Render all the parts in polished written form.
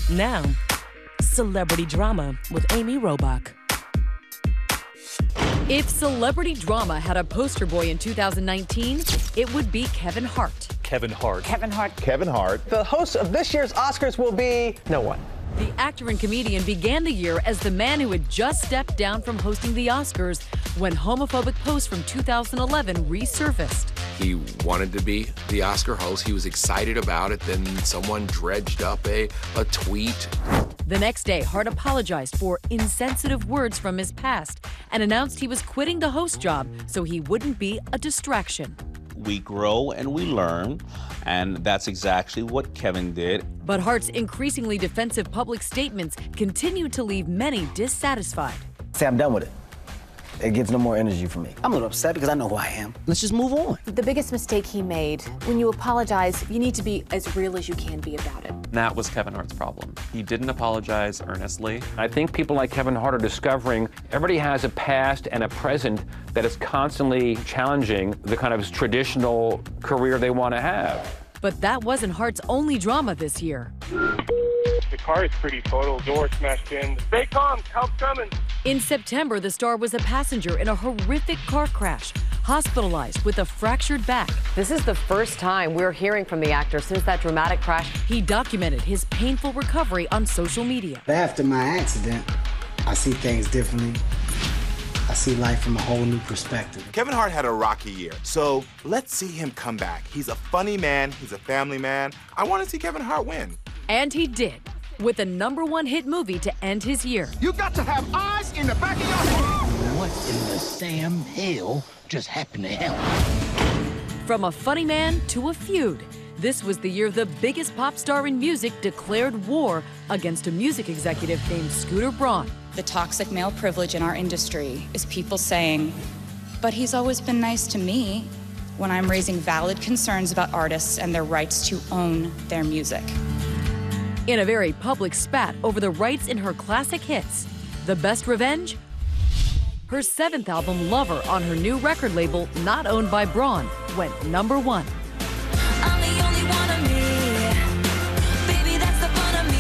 Now, celebrity drama with Amy Robach. If celebrity drama had a poster boy in 2019, it would be Kevin Hart. Kevin Hart. Kevin Hart. Kevin Hart. The host of this year's Oscars will be no one. The actor and comedian began the year as the man who had just stepped down from hosting the Oscars when homophobic posts from 2011 resurfaced. He wanted to be the Oscar host. He was excited about it. Then someone dredged up a tweet. The next day, Hart apologized for insensitive words from his past and announced he was quitting the host job so he wouldn't be a distraction. We grow and we learn, and that's exactly what Kevin did. But Hart's increasingly defensive public statements continue to leave many dissatisfied. Say I'm done with it. It gives no more energy for me. I'm a little upset because I know who I am. Let's just move on. The biggest mistake he made, when you apologize, you need to be as real as you can be about it. That was Kevin Hart's problem. He didn't apologize earnestly. I think people like Kevin Hart are discovering everybody has a past and a present that is constantly challenging the kind of traditional career they want to have. But that wasn't Hart's only drama this year. The car is pretty total, door smashed in. Stay calm, help's coming. In September, the star was a passenger in a horrific car crash, hospitalized with a fractured back. This is the first time we're hearing from the actor since that dramatic crash. He documented his painful recovery on social media. After my accident, I see things differently. I see life from a whole new perspective. Kevin Hart had a rocky year, so let's see him come back. He's a funny man. He's a family man. I want to see Kevin Hart win. And he did, with a #1 hit movie to end his year. You got to have eyes in the back of your head. What in the Sam Hill just happened to him? From a funny man to a feud, this was the year the biggest pop star in music declared war against a music executive named Scooter Braun. The toxic male privilege in our industry is people saying, but he's always been nice to me, when I'm raising valid concerns about artists and their rights to own their music. In a very public spat over the rights in her classic hits, The Best Revenge, her 7th album, Lover, on her new record label, not owned by Braun, went #1. I'm the only one of me. Baby, that's the fun of me.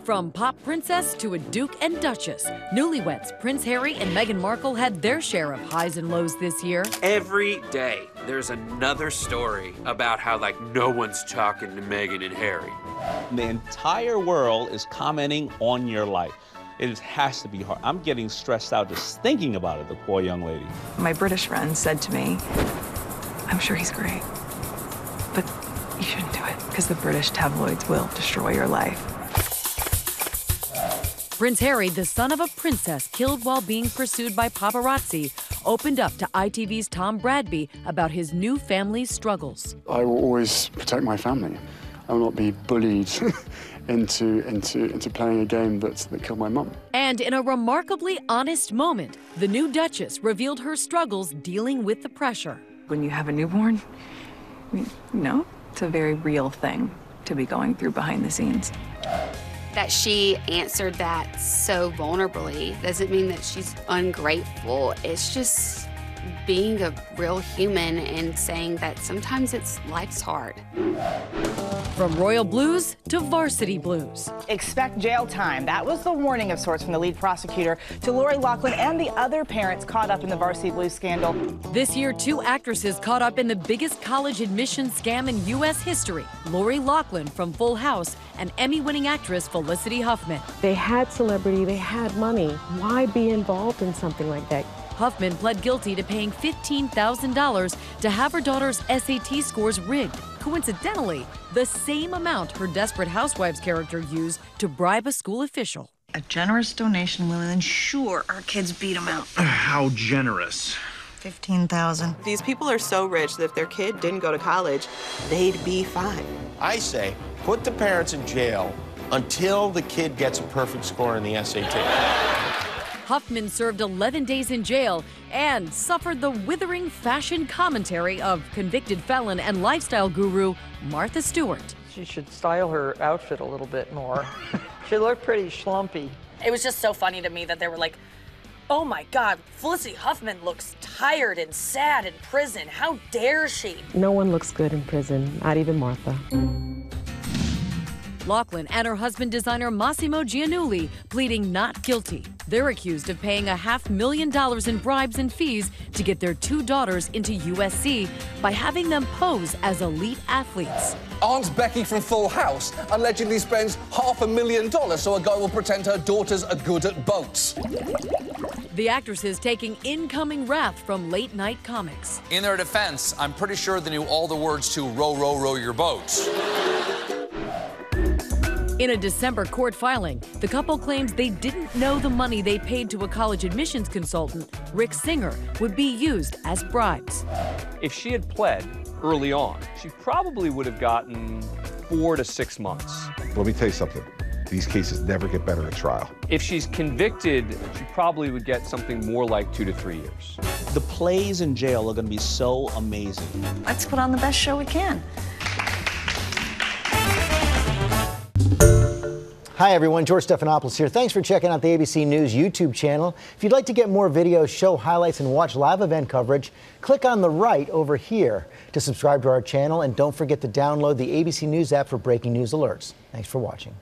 From pop princess to a duke and duchess, newlyweds Prince Harry and Meghan Markle had their share of highs and lows this year. Every day, there's another story about how, no one's talking to Meghan and Harry. The entire world is commenting on your life. It has to be hard. I'm getting stressed out just thinking about it, the poor young lady. My British friend said to me, I'm sure he's great, but you shouldn't do it because the British tabloids will destroy your life. Prince Harry, the son of a princess killed while being pursued by paparazzi, opened up to ITV's Tom Bradby about his new family's struggles. I will always protect my family. I will not be bullied into playing a game that killed my mum. And in a remarkably honest moment, the new Duchess revealed her struggles dealing with the pressure. When you have a newborn, it's a very real thing to be going through behind the scenes. That she answered that so vulnerably doesn't mean that she's ungrateful. It's just being a real human and saying that sometimes life's hard. From royal blues to varsity blues. Expect jail time. That was the warning of sorts from the lead prosecutor to Laurie, Lachlan, and the other parents caught up in the varsity blues scandal. This year, 2 actresses caught up in the biggest college admission scam in U.S. history. Laurie Lachlan from Full House and Emmy-winning actress Felicity Huffman. They had celebrity, they had money. Why be involved in something like that? Huffman pled guilty to paying $15,000 to have her daughter's SAT scores rigged. Coincidentally, the same amount her Desperate Housewives character used to bribe a school official. A generous donation will ensure our kids beat them out. How generous? $15,000. These people are so rich that if their kid didn't go to college, they'd be fine. I say, put the parents in jail until the kid gets a perfect score in the SAT. Huffman served 11 days in jail and suffered the withering fashion commentary of convicted felon and lifestyle guru Martha Stewart. She should style her outfit a little bit more. She looked pretty schlumpy. It was just so funny to me that they were like, Oh my God, Felicity Huffman looks tired and sad in prison. How dare she? No one looks good in prison, not even Martha. Lachlan and her husband, designer Massimo Giannulli, pleading not guilty. They're accused of paying $500,000 in bribes and fees to get their 2 daughters into USC by having them pose as elite athletes. Aunt Becky from Full House allegedly spends $500,000 so a guy will pretend her daughters are good at boats. The actress is taking incoming wrath from late-night comics. In their defense, I'm pretty sure they knew all the words to row, row, row your boat. In a December court filing, the couple claims they didn't know the money they paid to a college admissions consultant, Rick Singer, would be used as bribes. If she had pled early on, she probably would have gotten 4 to 6 months. Let me tell you something. These cases never get better at trial. If she's convicted, she probably would get something more like 2 to 3 years. The plays in jail are going to be so amazing. Let's put on the best show we can. Hi everyone, George Stephanopoulos here. Thanks for checking out the ABC News YouTube channel. If you'd like to get more videos, show highlights, and watch live event coverage, click on the right over here to subscribe to our channel, and don't forget to download the ABC News app for breaking news alerts. Thanks for watching.